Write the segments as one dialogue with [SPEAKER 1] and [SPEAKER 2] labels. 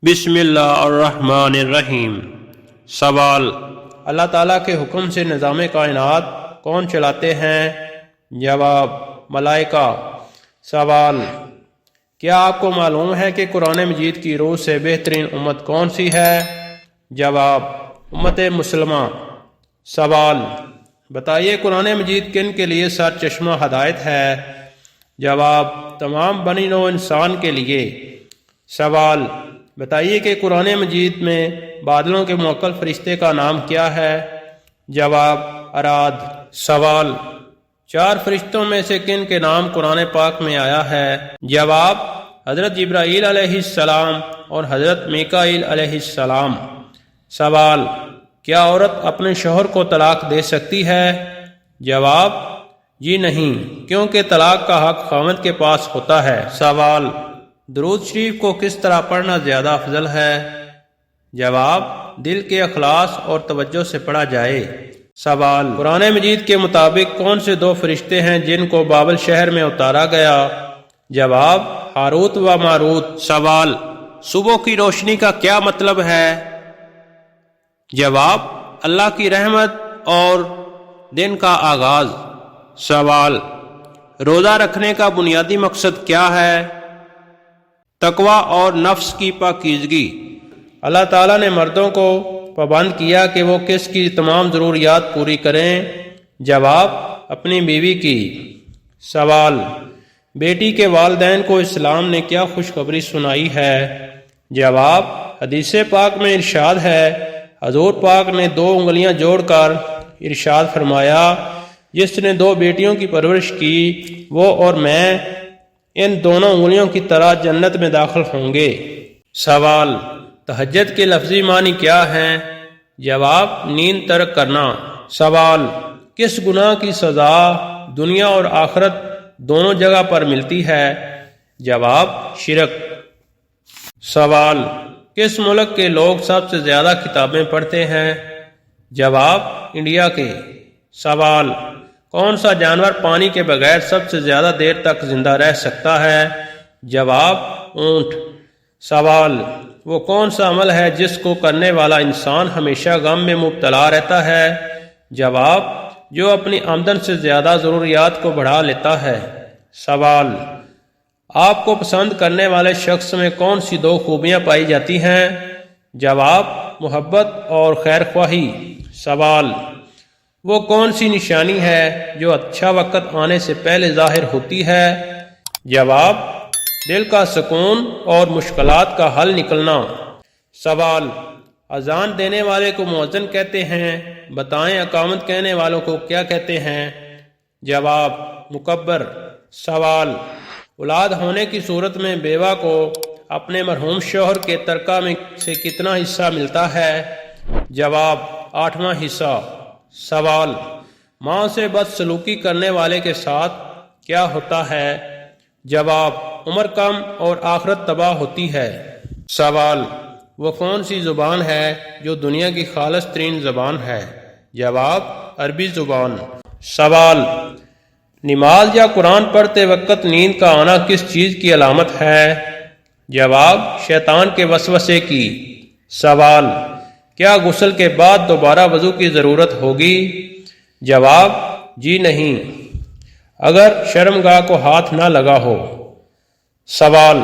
[SPEAKER 1] بسم اللہ الرحمن الرحیم۔ سوال: اللہ تعالیٰ کے حکم سے نظام کائنات کون چلاتے ہیں؟ جواب: ملائکہ۔ سوال: کیا آپ کو معلوم ہے کہ قرآن مجید کی روح سے بہترین امت کون سی ہے؟ جواب: امت مسلمہ۔ سوال: بتائیے قرآن مجید کن کے لیے سرچشمہ ہدایت ہے؟ جواب: تمام بنی نوع انسان کے لیے۔ سوال: بتائیے کہ قرآن مجید میں بادلوں کے موکل فرشتے کا نام کیا ہے؟ جواب: اراد۔ سوال: 4 فرشتوں میں سے کن کے نام قرآن پاک میں آیا ہے؟ جواب: حضرت جبرائیل علیہ السلام اور حضرت میکائیل علیہ السلام۔ سوال: کیا عورت اپنے شوہر کو طلاق دے سکتی ہے؟ جواب: جی نہیں، کیونکہ طلاق کا حق خاوند کے پاس ہوتا ہے۔ سوال: درود شریف کو کس طرح پڑھنا زیادہ افضل ہے؟ جواب: دل کے اخلاص اور توجہ سے پڑھا جائے۔ سوال: قرآن مجید کے مطابق کون سے 2 فرشتے ہیں جن کو بابل شہر میں اتارا گیا؟ جواب: ہاروت و ماروت۔ سوال: صبح کی روشنی کا کیا مطلب ہے؟ جواب: اللہ کی رحمت اور دن کا آغاز۔ سوال: روزہ رکھنے کا بنیادی مقصد کیا ہے؟ تقوی اور نفس کی پاکیزگی۔ اللہ تعالیٰ نے مردوں کو پابند کیا کہ وہ کس کی تمام ضروریات پوری کریں؟ جواب: اپنی بیوی کی۔ سوال: بیٹی کے والدین کو اسلام نے کیا خوشخبری سنائی ہے؟ جواب: حدیث پاک میں ارشاد ہے، حضور پاک نے 2 انگلیاں جوڑ کر ارشاد فرمایا، جس نے 2 بیٹیوں کی پرورش کی وہ اور میں ان دونوں انگلیوں کی طرح جنت میں داخل ہوں گے۔ سوال: تہجد کے لفظی معنی کیا ہیں؟ جواب: نیند ترک کرنا۔ سوال: کس گناہ کی سزا دنیا اور آخرت دونوں جگہ پر ملتی ہے؟ جواب: شرک۔ سوال: کس ملک کے لوگ سب سے زیادہ کتابیں پڑھتے ہیں؟ جواب: انڈیا کے۔ سوال: کون سا جانور پانی کے بغیر سب سے زیادہ دیر تک زندہ رہ سکتا ہے؟ جواب: اونٹ۔ سوال: وہ کون سا عمل ہے جس کو کرنے والا انسان ہمیشہ غم میں مبتلا رہتا ہے؟ جواب: جو اپنی آمدن سے زیادہ ضروریات کو بڑھا لیتا ہے۔ سوال: آپ کو پسند کرنے والے شخص میں کون سی 2 خوبیاں پائی جاتی ہیں؟ جواب: محبت اور خیر خواہی۔ سوال: وہ کون سی نشانی ہے جو اچھا وقت آنے سے پہلے ظاہر ہوتی ہے؟ جواب: دل کا سکون اور مشکلات کا حل نکلنا۔ سوال: اذان دینے والے کو مؤذن کہتے ہیں، بتائیں اقامت کہنے والوں کو کیا کہتے ہیں؟ جواب: مکبر۔ سوال: اولاد ہونے کی صورت میں بیوہ کو اپنے مرحوم شوہر کے ترکہ میں سے کتنا حصہ ملتا ہے؟ جواب: 8واں حصہ۔ سوال: ماں سے بدسلوکی کرنے والے کے ساتھ کیا ہوتا ہے؟ جواب: عمر کم اور آخرت تباہ ہوتی ہے۔ سوال: وہ کون سی زبان ہے جو دنیا کی خالص ترین زبان ہے؟ جواب: عربی زبان۔ سوال: نماز یا قرآن پڑھتے وقت نیند کا آنا کس چیز کی علامت ہے؟ جواب: شیطان کے وسوسے کی۔ سوال: کیا غسل کے بعد دوبارہ وضو کی ضرورت ہوگی؟ جواب: جی نہیں، اگر شرمگاہ کو ہاتھ نہ لگا ہو۔ سوال: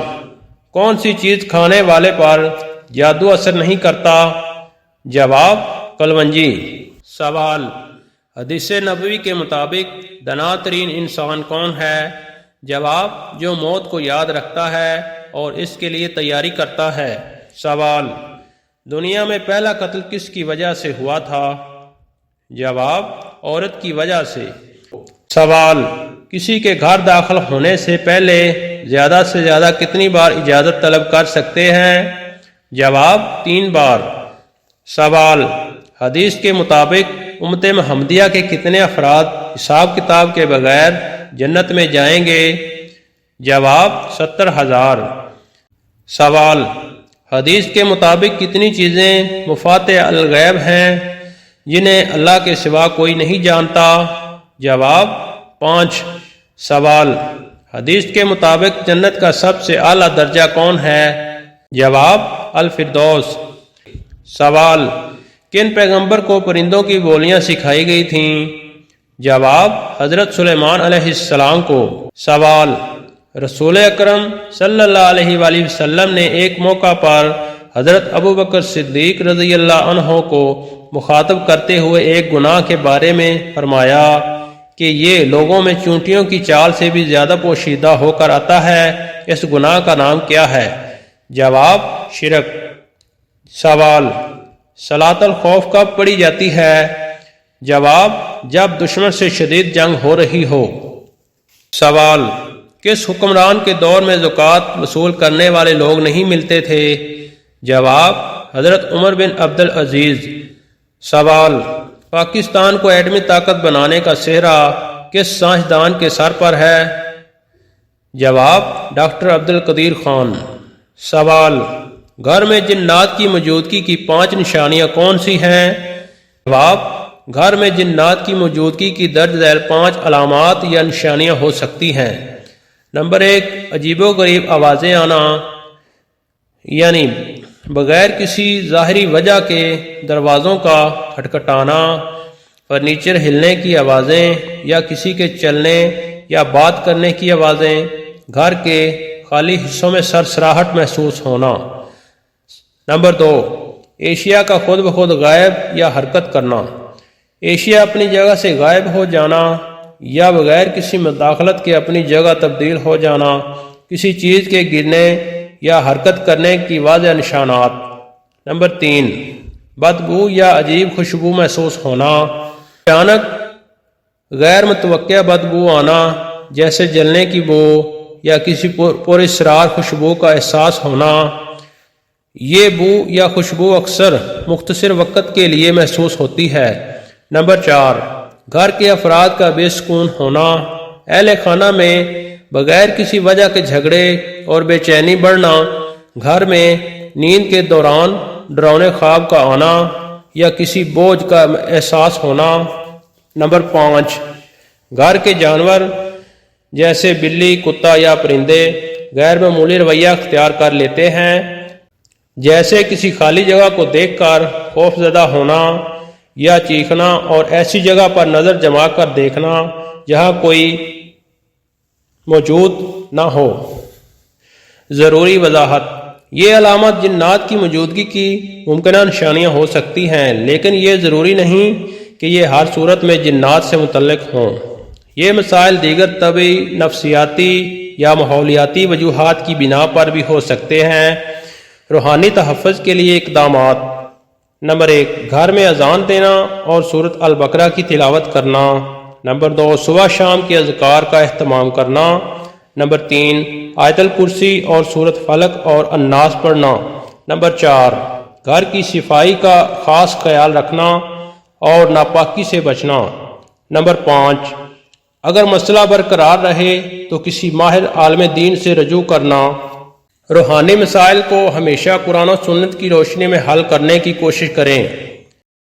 [SPEAKER 1] کون سی چیز کھانے والے پر جادو اثر نہیں کرتا؟ جواب: کلونجی۔ سوال: حدیث نبوی کے مطابق دنا ترین انسان کون ہے؟ جواب: جو موت کو یاد رکھتا ہے اور اس کے لیے تیاری کرتا ہے۔ سوال: دنیا میں پہلا قتل کس کی وجہ سے ہوا تھا؟ جواب: عورت کی وجہ سے۔ سوال: کسی کے گھر داخل ہونے سے پہلے زیادہ سے زیادہ کتنی بار اجازت طلب کر سکتے ہیں؟ جواب: 3 بار۔ سوال: حدیث کے مطابق امت محمدیہ کے کتنے افراد حساب کتاب کے بغیر جنت میں جائیں گے؟ جواب: 70,000۔ سوال: حدیث کے مطابق کتنی چیزیں مفاتح الغیب ہیں جنہیں اللہ کے سوا کوئی نہیں جانتا؟ جواب: 5۔ سوال: حدیث کے مطابق جنت کا سب سے اعلیٰ درجہ کون ہے؟ جواب الفردوس۔ سوال کن پیغمبر کو پرندوں کی بولیاں سکھائی گئی تھیں؟ جواب حضرت سلیمان علیہ السلام کو۔ سوال رسول اکرم صلی اللہ علیہ وآلہ وسلم نے ایک موقع پر حضرت ابو بکر صدیق رضی اللہ عنہ کو مخاطب کرتے ہوئے ایک گناہ کے بارے میں فرمایا کہ یہ لوگوں میں چونٹیوں کی چال سے بھی زیادہ پوشیدہ ہو کر آتا ہے، اس گناہ کا نام کیا ہے؟ جواب شرک۔ سوال صلاۃ الخوف کب پڑھی جاتی ہے؟ جواب جب دشمن سے شدید جنگ ہو رہی ہو۔ سوال کس حکمران کے دور میں زکوٰۃ وصول کرنے والے لوگ نہیں ملتے تھے؟ جواب حضرت عمر بن عبد العزیز۔ سوال پاکستان کو ایٹمی طاقت بنانے کا سہرا کس سائنسدان کے سر پر ہے؟ جواب ڈاکٹر عبد القدیر خان۔ سوال گھر میں جنات کی موجودگی کی 5 نشانیاں کون سی ہیں؟ جواب گھر میں جنات کی موجودگی کی درج ذیل 5 علامات یا نشانیاں ہو سکتی ہیں۔ نمبر 1 عجیب و غریب آوازیں آنا، یعنی بغیر کسی ظاہری وجہ کے دروازوں کا کھٹکھٹانا، فرنیچر ہلنے کی آوازیں یا کسی کے چلنے یا بات کرنے کی آوازیں، گھر کے خالی حصوں میں سرسراہٹ محسوس ہونا۔ نمبر 2 ایشیا کا خود بخود غائب یا حرکت کرنا، ایشیا اپنی جگہ سے غائب ہو جانا یا بغیر کسی مداخلت کے اپنی جگہ تبدیل ہو جانا، کسی چیز کے گرنے یا حرکت کرنے کی واضح نشانات۔ نمبر 3 بدبو یا عجیب خوشبو محسوس ہونا، اچانک غیر متوقع بدبو آنا جیسے جلنے کی بو یا کسی پراسرار خوشبو کا احساس ہونا۔ یہ بو یا خوشبو اکثر مختصر وقت کے لیے محسوس ہوتی ہے۔ نمبر 4 گھر کے افراد کا بے سکون ہونا، اہل خانہ میں بغیر کسی وجہ کے جھگڑے اور بے چینی بڑھنا، گھر میں نیند کے دوران ڈراؤنے خواب کا آنا یا کسی بوجھ کا احساس ہونا۔ نمبر 5 گھر کے جانور جیسے بلی، کتا یا پرندے غیر معمولی رویہ اختیار کر لیتے ہیں، جیسے کسی خالی جگہ کو دیکھ کر خوف زدہ ہونا یا چیخنا اور ایسی جگہ پر نظر جما کر دیکھنا جہاں کوئی موجود نہ ہو۔ ضروری وضاحت: یہ علامات جنات کی موجودگی کی ممکنہ نشانیاں ہو سکتی ہیں، لیکن یہ ضروری نہیں کہ یہ ہر صورت میں جنات سے متعلق ہوں۔ یہ مسائل دیگر طبی، نفسیاتی یا ماحولیاتی وجوہات کی بنا پر بھی ہو سکتے ہیں۔ روحانی تحفظ کے لیے اقدامات: نمبر 1 گھر میں اذان دینا اور سورۃ البقرہ کی تلاوت کرنا۔ نمبر 2 صبح شام کے اذکار کا اہتمام کرنا۔ نمبر 3 آیت الکرسی اور سورۃ فلق اور الناس پڑھنا۔ نمبر 4 گھر کی صفائی کا خاص خیال رکھنا اور ناپاکی سے بچنا۔ نمبر 5 اگر مسئلہ برقرار رہے تو کسی ماہر عالم دین سے رجوع کرنا۔ روحانی مسائل کو ہمیشہ قرآن و سنت کی روشنی میں حل کرنے کی کوشش کریں۔